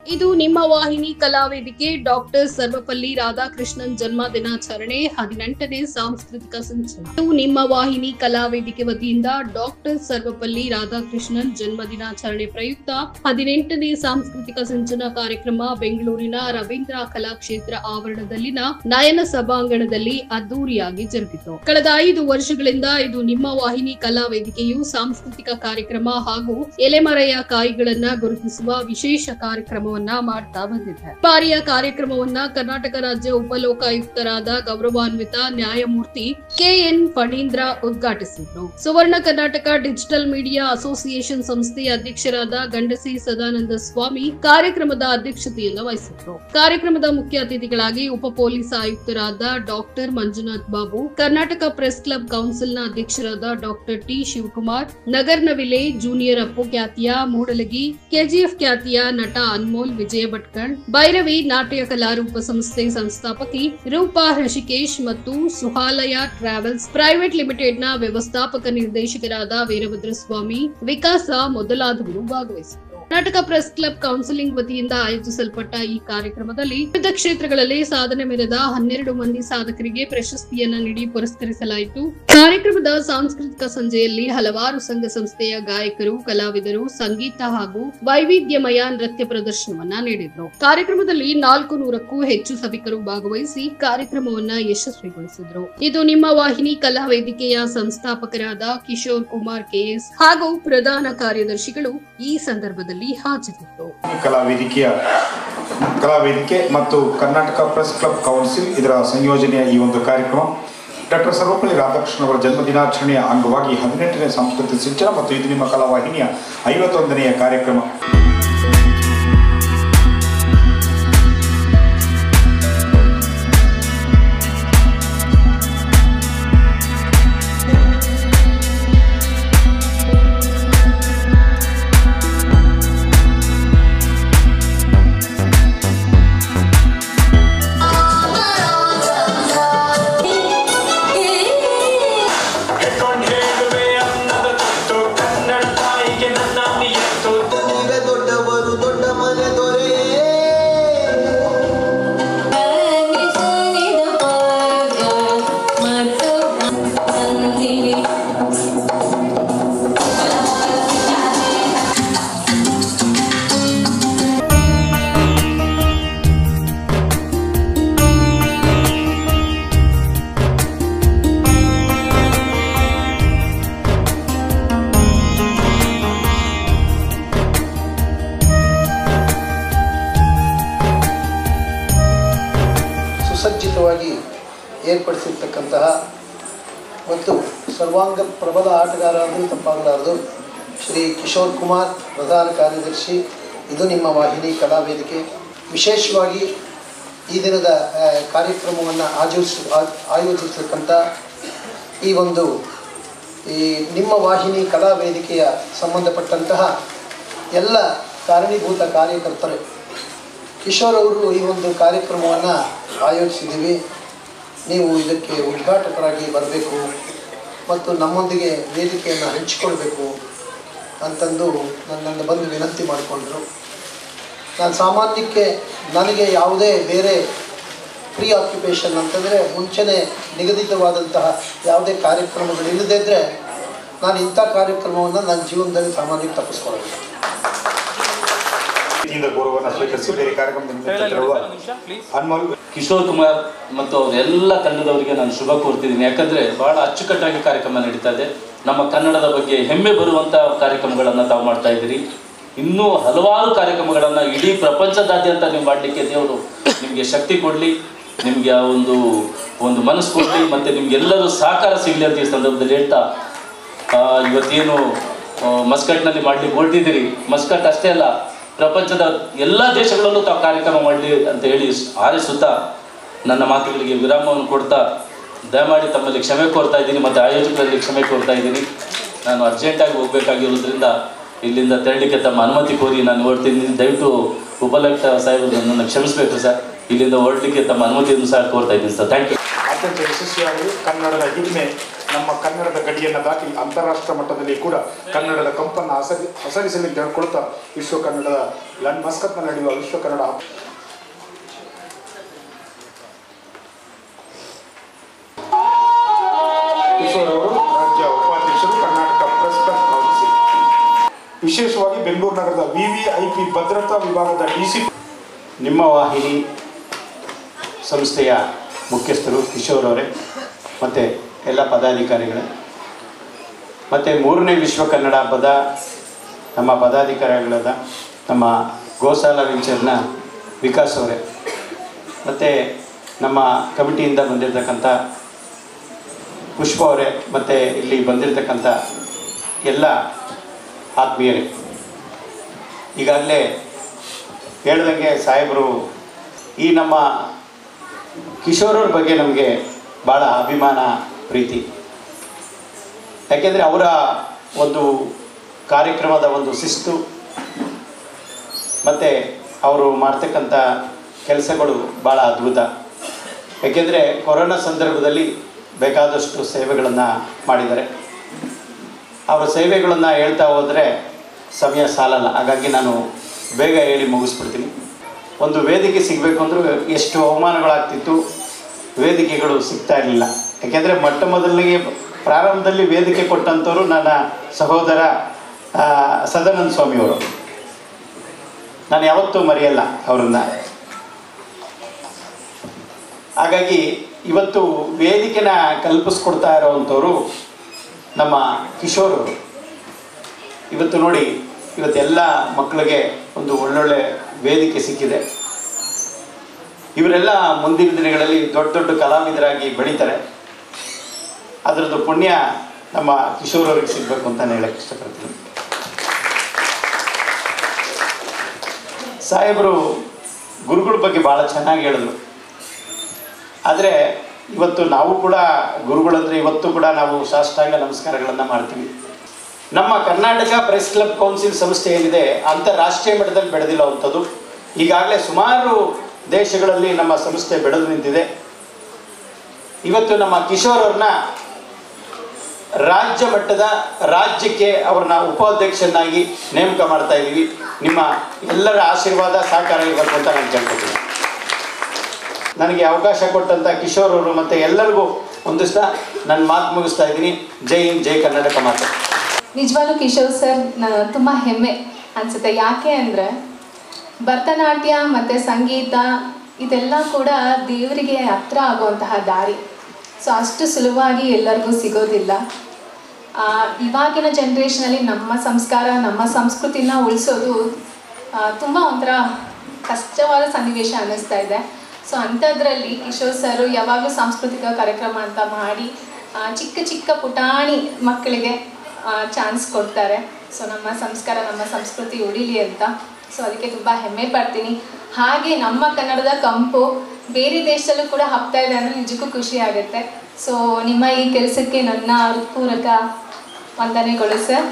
ಇದು ನಿಮ್ಮ ವಾಹಿನಿ ಕಲಾವೇದಿಕೆ ಡಾಕ್ಟರ್ ಸರ್ವಪಲ್ಲಿ ರಾಧಾಕೃಷ್ಣನ್ ಜನ್ಮ ದಿನಾಚರಣೆ 18ನೇ ಸಾಂಸ್ಕೃತಿಕ ಸಂಚಲನ. ಇದು ನಿಮ್ಮ ವಾಹಿನಿ ಕಲಾವೇದಿಕೆ ವತಿಯಿಂದ ಡಾಕ್ಟರ್ ಸರ್ವಪಲ್ಲಿ ರಾಧಾಕೃಷ್ಣನ್ ಜನ್ಮ ದಿನಾಚರಣೆ ಪ್ರಯುಕ್ತ 18ನೇ ಸಾಂಸ್ಕೃತಿಕ ಸಂಚಲನ ಕಾರ್ಯಕ್ರಮ ಬೆಂಗಳೂರಿನ ರವೀಂದ್ರ ಕಲಾಕ್ಷೇತ್ರ ಆವರಣದಲ್ಲಿನ ನಯನ ಸಭಾಂಗಣದಲ್ಲಿ ಅದ್ದೂರಿಯಾಗಿ ಜರುಗಿತು. ಕಳೆದ 5 ವರ್ಷಗಳಿಂದ ಇದು ನಿಮ್ಮ ವಾಹಿನಿ ಕಲಾವೇದಿಕೆಯು ಸಾಂಸ್ಕೃತಿಕ ಕಾರ್ಯಕ್ರಮ ಹಾಗೂ ಎಲೆಮರೆಯ ಕಾಯಿಗಳನ್ನ ಗುರುತಿಸುವ ವಿಶೇಷ ಕಾರ್ಯಕ್ರಮ ಮಾಡ್ತಾ ಬಂದಿದೆ. ಬಾರಿಯ ಕಾರ್ಯಕ್ರಮವನ್ನ ಕರ್ನಾಟಕ ರಾಜ್ಯ ಉಪಲೋಕಾಯುಕ್ತರಾದ ಗೌರವಾನ್ವಿತ ನ್ಯಾಯಮೂರ್ತಿ K N Phanindra ಉದ್ಘಾಟಿಸಿದ್ರು. Suvarna Karnataka digital media association ಸಂಸ್ಥೆಯ ಅಧ್ಯಕ್ಷರಾದ ಗಂಡಸಿ ಸದಾನಂದ ಸ್ವಾಮಿ ಕಾರ್ಯಕ್ರಮದ ಅಧ್ಯಕ್ಷತೆಯನ್ನು ವಹಿಸಿದ್ರು. ಕಾರ್ಯಕ್ರಮದ ಮುಖ್ಯ ಅತಿಥಿಗಳಾಗಿ ಉಪ ಪೊಲೀಸ್ ಆಯುಕ್ತರಾದ doctor Manjunath Babu, Karnataka press club ಕೌನ್ಸಿಲ್ನ ಅಧ್ಯಕ್ಷರಾದ ಡಾಕ್ಟರ್ ಟಿ ಶಿವಕುಮಾರ್, ನಗರ್ ನವಿಲೆ ಜೂನಿಯರ್ ಅಪ್ಪು ಖ್ಯಾತಿಯ ಮೂಡಲಗಿ, ಕೆಜಿಎಫ್ ಖ್ಯಾತಿಯ ನಟ ಅನ್ಮೋಲ್ ವಿಜಯ ಭಟ್ಕಳ್, ಭೈರವಿ ನಾಟ್ಯ ಕಲಾರೂಪ ಸಂಸ್ಥೆ ಸಂಸ್ಥಾಪಕಿ ರೂಪಾ ಹೃಷಿಕೇಶ್ ಮತ್ತು ಸುಹಾಲಯ ಟ್ರಾವೆಲ್ಸ್ ಪ್ರೈವೇಟ್ ಲಿಮಿಟೆಡ್ನ ವ್ಯವಸ್ಥಾಪಕ ನಿರ್ದೇಶಕರಾದ ವೀರಭದ್ರಸ್ವಾಮಿ, ವಿಕಾಸ ಮೊದಲಾದವರು ಭಾಗವಹಿಸಿದರು. ಕರ್ನಾಟಕ ಪ್ರೆಸ್ ಕ್ಲಬ್ ಕೌನ್ಸಿಲಿಂಗ್ ವತಿಯಿಂದ ಆಯೋಜಿಸಲ್ಪಟ್ಟ ಈ ಕಾರ್ಯಕ್ರಮದಲ್ಲಿ ವಿವಿಧ ಕ್ಷೇತ್ರಗಳಲ್ಲಿ ಸಾಧನೆ ಮೆರೆದ 12 ಮಂದಿ ಸಾಧಕರಿಗೆ ಪ್ರಶಸ್ತಿಯನ್ನ ನೀಡಿ ಪುರಸ್ಕರಿಸಲಾಯಿತು. ಕಾರ್ಯಕ್ರಮದ ಸಾಂಸ್ಕೃತಿಕ ಸಂಜೆಯಲ್ಲಿ ಹಲವಾರು ಸಂಘ ಸಂಸ್ಥೆಯ ಗಾಯಕರು, ಕಲಾವಿದರು ಸಂಗೀತ ಹಾಗೂ ವೈವಿಧ್ಯಮಯ ನೃತ್ಯ ಪ್ರದರ್ಶನವನ್ನ ನೀಡಿದ್ರು. ಕಾರ್ಯಕ್ರಮದಲ್ಲಿ 400ಕ್ಕೂ ಹೆಚ್ಚು ಸಭಿಕರು ಭಾಗವಹಿಸಿ ಕಾರ್ಯಕ್ರಮವನ್ನ ಯಶಸ್ವಿಗೊಳಿಸಿದ್ರು. ಇದು ನಿಮ್ಮ ವಾಹಿನಿ ಕಲಾ ವೇದಿಕೆಯ ಸಂಸ್ಥಾಪಕರಾದ ಕಿಶೋರ್ ಕುಮಾರ್ ಕೆಎಸ್ ಹಾಗೂ ಪ್ರಧಾನ ಕಾರ್ಯದರ್ಶಿಗಳು ಈ ಸಂದರ್ಭದಲ್ಲಿ ಹಾಜರಿದ್ದರು. ಕಲಾವೇದಿಕೆ ಮತ್ತು ಕರ್ನಾಟಕ ಪ್ರೆಸ್ ಕ್ಲಬ್ ಕೌನ್ಸಿಲ್ ಇದರ ಸಂಯೋಜನೆಯ ಈ ಒಂದು ಕಾರ್ಯಕ್ರಮ ಡಾಕ್ಟರ್ ಸರ್ವಪಲ್ಲಿ ರಾಧಾಕೃಷ್ಣ ಅವರ ಜನ್ಮ ದಿನಾಚರಣೆಯ ಅಂಗವಾಗಿ 18ನೇ ಸಾಂಸ್ಕೃತಿಕ ಸಂಚಲನ ಮತ್ತು ಇದು ನಿಮ್ಮ ಕಲಾವಾಹಿನಿಯ 51ನೆಯ ಕಾರ್ಯಕ್ರಮ. ಸುಸಜ್ಜಿತವಾಗಿ ಏರ್ಪಡಿಸಿರ್ತಕ್ಕಂತಹ ಮತ್ತು ಸರ್ವಾಂಗ ಪ್ರಬಲ ಆಟಗಾರ ಅಂದರೆ ತಪ್ಪಾಗಲಾರದು ಶ್ರೀ ಕಿಶೋರ್ ಕುಮಾರ್, ಪ್ರಧಾನ ಕಾರ್ಯದರ್ಶಿ, ಇದು ನಿಮ್ಮ ವಾಹಿನಿ ಕಲಾವೇದಿಕೆ. ವಿಶೇಷವಾಗಿ ಈ ದಿನದ ಕಾರ್ಯಕ್ರಮವನ್ನು ಆಯೋಜಿಸತಕ್ಕಂಥ ಈ ನಿಮ್ಮ ವಾಹಿನಿ ಕಲಾವೇದಿಕೆಯ ಸಂಬಂಧಪಟ್ಟಂತಹ ಎಲ್ಲ ಕಾರಣೀಭೂತ ಕಾರ್ಯಕರ್ತರು, ಕಿಶೋರ್ ಅವರು ಈ ಒಂದು ಕಾರ್ಯಕ್ರಮವನ್ನು ಆಯೋಜಿಸಿದ್ದೀವಿ, ನೀವು ಇದಕ್ಕೆ ಉದ್ಘಾಟಕರಾಗಿ ಬರಬೇಕು ಮತ್ತು ನಮ್ಮೊಂದಿಗೆ ವೇದಿಕೆಯನ್ನು ಹಂಚಿಕೊಳ್ಬೇಕು ಅಂತಂದು ನನ್ನನ್ನು ಬಂದು ವಿನಂತಿ ಮಾಡಿಕೊಂಡ್ರು. ನಾನು ಸಾಮಾನ್ಯಕ್ಕೆ ನನಗೆ ಯಾವುದೇ ಬೇರೆ ಪ್ರೀ ಆಕ್ಯುಪೇಷನ್ ಅಂತಂದರೆ ಮುಂಚೆನೇ ನಿಗದಿತವಾದಂತಹ ಯಾವುದೇ ಕಾರ್ಯಕ್ರಮಗಳಿಲ್ಲದೇ ಇದ್ದರೆ ನಾನು ಇಂಥ ಕಾರ್ಯಕ್ರಮವನ್ನು ನನ್ನ ಜೀವನದಲ್ಲಿ ಸಾಮಾನ್ಯಕ್ಕೆ ತಪ್ಪಿಸ್ಕೊಳ್ಳೋದು. ಕಿಶೋರ್ ಕುಮಾರ್ ಮತ್ತು ಅವರೆಲ್ಲ ತಂಡದವರಿಗೆ ನಾನು ಶುಭ ಕೋರ್ತಿದ್ದೀನಿ. ಯಾಕಂದರೆ ಬಹಳ ಅಚ್ಚುಕಟ್ಟಾಗಿ ಕಾರ್ಯಕ್ರಮ ನಡೀತಾ ಇದೆ. ನಮ್ಮ ಕನ್ನಡದ ಬಗ್ಗೆ ಹೆಮ್ಮೆ ಬರುವಂಥ ಕಾರ್ಯಕ್ರಮಗಳನ್ನು ತಾವು ಮಾಡ್ತಾ ಇದ್ದೀರಿ. ಇನ್ನೂ ಹಲವಾರು ಕಾರ್ಯಕ್ರಮಗಳನ್ನು ಇಡೀ ಪ್ರಪಂಚದಾದ್ಯಂತ ನೀವು ಮಾಡಲಿಕ್ಕೆ ದೇವರು ನಿಮಗೆ ಶಕ್ತಿ ಕೊಡಲಿ, ನಿಮಗೆ ಒಂದು ಮನಸ್ಸು ಕೊಡಲಿ, ಮತ್ತು ನಿಮಗೆಲ್ಲರೂ ಸಹಕಾರ ಸಿಗಲಿ ಅಂತ ಈ ಸಂದರ್ಭದಲ್ಲಿ ಹೇಳ್ತಾ, ಇವತ್ತೇನು ಮಸ್ಕಟ್ನಲ್ಲಿ ಮಾಡಲಿಕ್ಕೆ ಹೊರಟಿದ್ದೀರಿ, ಮಸ್ಕಟ್ ಅಷ್ಟೇ ಅಲ್ಲ ಪ್ರಪಂಚದ ಎಲ್ಲ ದೇಶಗಳಲ್ಲೂ ತಾವು ಕಾರ್ಯಕ್ರಮ ಮಾಡಲಿ ಅಂತ ಹೇಳಿ ಹಾರೈಸುತ್ತಾ ನನ್ನ ಮಾತುಗಳಿಗೆ ವಿರಾಮವನ್ನು ಕೊಡ್ತಾ ದಯಮಾಡಿ ತಮ್ಮಲ್ಲಿ ಕ್ಷಮೆ ಕೋರ್ತಾ ಇದ್ದೀನಿ ಮತ್ತು ಆಯೋಜಕರಲ್ಲಿ ಕ್ಷಮೆ ಕೋರ್ತಾ ಇದ್ದೀನಿ. ನಾನು ಅರ್ಜೆಂಟಾಗಿ ಹೋಗಬೇಕಾಗಿರೋದ್ರಿಂದ ಇಲ್ಲಿಂದ ತೆರಳಿಕ್ಕೆ ತಮ್ಮ ಅನುಮತಿ ಕೋರಿ ನಾನು ಹೊರಡ್ತೀನಿ. ದಯವಿಟ್ಟು ಉಪಲಕ್ಷ ಸಾಹೇಬರು ನನ್ನನ್ನು ಕ್ಷಮಿಸಬೇಕು ಸರ್. ಇಲ್ಲಿಂದ ಹೊರಡಲಿಕ್ಕೆ ತಮ್ಮ ಅನುಮತಿಯನ್ನು ಸಹ ಕೋರ್ತಾ ಇದ್ದೀನಿ ಸರ್. Thank you. ಅತ್ಯಂತ ಯಶಸ್ವಿಯಾಗಿ ಕನ್ನಡದ ಹಿರಿಮೆ ನಮ್ಮ ಕನ್ನಡದ ಗಡಿಯನ್ನು ದಾಟಿ ಅಂತಾರಾಷ್ಟ್ರ ಮಟ್ಟದಲ್ಲಿ ಕೂಡ ಕನ್ನಡದ ಕಂಪನ್ನು ಹಸರಿಸಲಿ ಅಂತ ಹೇಳ್ಕೊಳ್ತಾ ವಿಶ್ವ ಕನ್ನಡದ ಮಸ್ಕತ್ನಲ್ಲಿ ನಡೆಯುವ ವಿಶ್ವ ಕನ್ನಡ ಕಿಶೋರ್ ಅವರು ರಾಜ್ಯ ಉಪಾಧ್ಯಕ್ಷರು, ಕರ್ನಾಟಕ ಪ್ರೆಸ್ ಕ್ಲಬ್ ಕೌನ್ಸಿಲ್. ವಿಶೇಷವಾಗಿ ಬೆಂಗಳೂರು ನಗರದ VVIP ಭದ್ರತಾ ವಿಭಾಗದ DC ನಿಮ್ಮ ವಾಹಿನಿ ಸಂಸ್ಥೆಯ ಮುಖ್ಯಸ್ಥರು ಕಿಶೋರ್ ಅವರೇ ಮತ್ತು ಎಲ್ಲ ಪದಾಧಿಕಾರಿಗಳೇ ಮತ್ತು 3ನೇ ವಿಶ್ವ ಕನ್ನಡ ಹಬ್ಬದ ನಮ್ಮ ಪದಾಧಿಕಾರಿಗಳಾದ ನಮ್ಮ ಗೋಶಾಲ ವೆಂಚರ್ನ ವಿಕಾಸ್ ಅವರೇ ಮತ್ತು ನಮ್ಮ ಕಮಿಟಿಯಿಂದ ಬಂದಿರತಕ್ಕಂಥ ಪುಷ್ಪ ಅವರೇ ಮತ್ತು ಇಲ್ಲಿ ಬಂದಿರತಕ್ಕಂಥ ಎಲ್ಲ ಆತ್ಮೀಯರೇ, ಈಗಾಗಲೇ ಹೇಳ್ದಂಗೆ ಸಾಹೇಬರು ಈ ನಮ್ಮ ಕಿಶೋರವ್ರ ಬಗ್ಗೆ ನಮಗೆ ಭಾಳ ಅಭಿಮಾನ ಪ್ರೀತಿ. ಯಾಕೆಂದರೆ ಅವರ ಒಂದು ಕಾರ್ಯಕ್ರಮದ ಒಂದು ಶಿಸ್ತು ಮತ್ತು ಅವರು ಮಾಡ್ತಕ್ಕಂಥ ಕೆಲಸಗಳು ಭಾಳ ಅದ್ಭುತ. ಯಾಕೆಂದರೆ ಕೊರೋನಾ ಸಂದರ್ಭದಲ್ಲಿ ಬೇಕಾದಷ್ಟು ಸೇವೆಗಳನ್ನು ಮಾಡಿದ್ದಾರೆ. ಅವರ ಸೇವೆಗಳನ್ನು ಹೇಳ್ತಾ ಹೋದರೆ ಸಮಯ ಸಾಲಲ್ಲ, ಹಾಗಾಗಿ ನಾನು ಬೇಗ ಹೇಳಿ ಮುಗಿಸ್ಬಿಡ್ತೀನಿ. ಒಂದು ವೇದಿಕೆ ಸಿಗಬೇಕು ಅಂದರೂ ಎಷ್ಟು ಅವಮಾನಗಳಾಗ್ತಿತ್ತು, ವೇದಿಕೆಗಳು ಸಿಗ್ತಾ ಇರಲಿಲ್ಲ. ಯಾಕೆಂದರೆ ಮೊದಲಿಗೆ ಪ್ರಾರಂಭದಲ್ಲಿ ವೇದಿಕೆ ಕೊಟ್ಟಂಥವ್ರು ನನ್ನ ಸಹೋದರ ಸದಾನಂದ ಸ್ವಾಮಿಯವರು. ನಾನು ಯಾವತ್ತೂ ಮರೆಯಲ್ಲ ಅವರನ್ನು. ಹಾಗಾಗಿ ಇವತ್ತು ವೇದಿಕೆನ ಕಲ್ಪಿಸ್ಕೊಡ್ತಾ ಇರೋವಂಥವ್ರು ನಮ್ಮ ಕಿಶೋರ್ ಅವರು. ಇವತ್ತು ನೋಡಿ, ಇವತ್ತೆಲ್ಲ ಮಕ್ಕಳಿಗೆ ಒಂದು ಒಳ್ಳೊಳ್ಳೆ ವೇದಿಕೆ ಸಿಕ್ಕಿದೆ. ಇವರೆಲ್ಲ ಮುಂದಿನ ದಿನಗಳಲ್ಲಿ ದೊಡ್ಡ ದೊಡ್ಡ ಕಲಾವಿದರಾಗಿ ಬೆಳೀತಾರೆ. ಅದರದ್ದು ಪುಣ್ಯ ನಮ್ಮ ಕಿಶೋರ್ ಅವ್ರಿಗೆ ಸಿಗಬೇಕು ಅಂತ ನಾನು ಹೇಳಕ್ಕೆ ಇಷ್ಟಪಡ್ತೀನಿ. ಸಾಹೇಬರು ಗುರುಗಳ ಬಗ್ಗೆ ಭಾಳ ಚೆನ್ನಾಗಿ ಹೇಳಿದ್ರು. ಆದರೆ ಇವತ್ತು ನಾವು ಕೂಡ ಗುರುಗಳಂದರೆ ಇವತ್ತು ಕೂಡ ನಾವು ಸಾಷ್ಟಾಂಗ ನಮಸ್ಕಾರಗಳನ್ನು ಮಾಡ್ತೀವಿ. ನಮ್ಮ ಕರ್ನಾಟಕ ಪ್ರೆಸ್ ಕ್ಲಬ್ ಕೌನ್ಸಿಲ್ ಸಂಸ್ಥೆ ಏನಿದೆ ಅಂತಾರಾಷ್ಟ್ರೀಯ ಮಟ್ಟದಲ್ಲಿ ಬೆಳೆದಿರುವಂಥದ್ದು. ಈಗಾಗಲೇ ಸುಮಾರು ದೇಶಗಳಲ್ಲಿ ನಮ್ಮ ಸಂಸ್ಥೆ ಬೆಳೆದು ನಿಂತಿದೆ. ಇವತ್ತು ನಮ್ಮ ಕಿಶೋರ್ ಅವ್ರನ್ನ ರಾಜ್ಯ ಮಟ್ಟದ ರಾಜ್ಯಕ್ಕೆ ಅವ್ರನ್ನ ಉಪಾಧ್ಯಕ್ಷನಾಗಿ ನೇಮಕ ಮಾಡ್ತಾ ಇದ್ದೀವಿ. ನಿಮ್ಮ ಎಲ್ಲರ ಆಶೀರ್ವಾದ ಸಹಕಾರ ಇರಬೇಕು ಅಂತ ನಾನು ಕೇಳ್ಕೊತೀನಿ. ನನಗೆ ಅವಕಾಶ ಕೊಟ್ಟಂಥ ಕಿಶೋರ್ ಅವರು ಮತ್ತು ಎಲ್ಲರಿಗೂ ಒಂದಿಷ್ಟ ನನ್ನ ಮಾತು ಮುಗಿಸ್ತಾ ಇದ್ದೀನಿ. ಜೈ ಹಿಂದ್, ಜೈ ಕರ್ನಾಟಕ ಮಾತು. ನಿಜವಾಗ್ಲೂ ಕಿಶೋರ್ ಸರ್ ತುಂಬ ಹೆಮ್ಮೆ ಅನಿಸುತ್ತೆ. ಯಾಕೆ ಅಂದರೆ ಭರತನಾಟ್ಯ ಮತ್ತು ಸಂಗೀತ ಇದೆಲ್ಲ ಕೂಡ ದೇವರಿಗೆ ಹತ್ರ ಆಗುವಂತಹ ದಾರಿ. ಸೊ ಅಷ್ಟು ಸುಲಭವಾಗಿ ಎಲ್ಲರಿಗೂ ಸಿಗೋದಿಲ್ಲ. ಇವಾಗಿನ ಜನ್ರೇಷನಲ್ಲಿ ನಮ್ಮ ಸಂಸ್ಕಾರ ನಮ್ಮ ಸಂಸ್ಕೃತಿನ ಉಳಿಸೋದು ತುಂಬ ಒಂಥರ ಕಷ್ಟವಾದ ಸನ್ನಿವೇಶ ಅನ್ನಿಸ್ತಾ ಇದೆ. ಸೊ ಅಂಥದ್ರಲ್ಲಿ ಕಿಶೋರ್ ಸರು ಯಾವಾಗಲೂ ಸಾಂಸ್ಕೃತಿಕ ಕಾರ್ಯಕ್ರಮ ಅಂತ ಮಾಡಿ ಚಿಕ್ಕ ಚಿಕ್ಕ ಪುಟಾಣಿ ಮಕ್ಕಳಿಗೆ ಚಾನ್ಸ್ ಕೊಡ್ತಾರೆ. ಸೊ ನಮ್ಮ ಸಂಸ್ಕಾರ ನಮ್ಮ ಸಂಸ್ಕೃತಿ ಉಳಿಲಿ ಅಂತ. ಸೊ ಅದಕ್ಕೆ ತುಂಬ ಹೆಮ್ಮೆ ಪಡ್ತೀನಿ. ಹಾಗೆ ನಮ್ಮ ಕನ್ನಡದ ಕಂಪು ಬೇರೆ ದೇಶದಲ್ಲೂ ಕೂಡ ಹಬ್ತಾ ಇದೆ ಅಂದರೆ ನಿಜಕ್ಕೂ ಖುಷಿ ಆಗುತ್ತೆ. ಸೊ ನಿಮ್ಮ ಈ ಕೆಲಸಕ್ಕೆ ನನ್ನ ಹೃತ್ಪೂರ್ವಕ ವಂದನೆಗಳು ಸರ್.